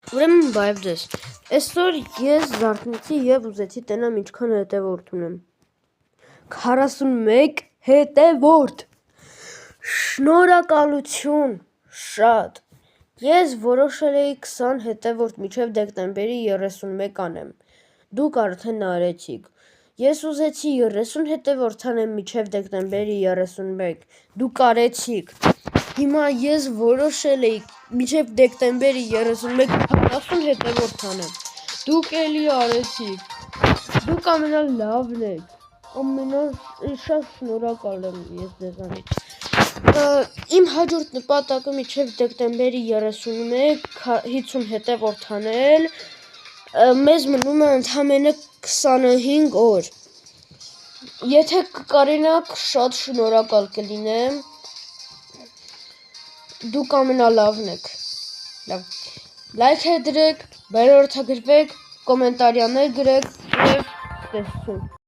Ուրեմն բայև ձեզ, այսօր ես զարթնեցի և ուզեցի տենամ ինչքան հետևորդ ունեմ, 41 հետևորդ, շնորհակալություն, շատ, ես որոշել էի 20 հետևորդ մինչև դեկտեմբերի 31 անեմ, դուք արդեն արեցիք, ես ուզեցի 30 հետևորդ անեմ մինչև դեկտեմբերի 31, դուք արեցիք, հիմա ես որոշել էի մինչև դեկտեմբերի 31 40 հետևորդ անեմ, դուք էլի արեցիք, դուք ամենալավն եք, ամենաշատ շնորհակալ եմ ես ձեզանից, իմ հաջորդ նպատակը մինչև դեկտեմբերի 31 50 հետևորդ անել, մեզ մնում է ընդամենը 25 օր, եթե կկարենաք շատ շնորհակալ կլինեմ, դուք ամենալավն եք, լայք դրեք, բարեորդագրվեք, կոմենտարիաներ գրեք և տեսություն։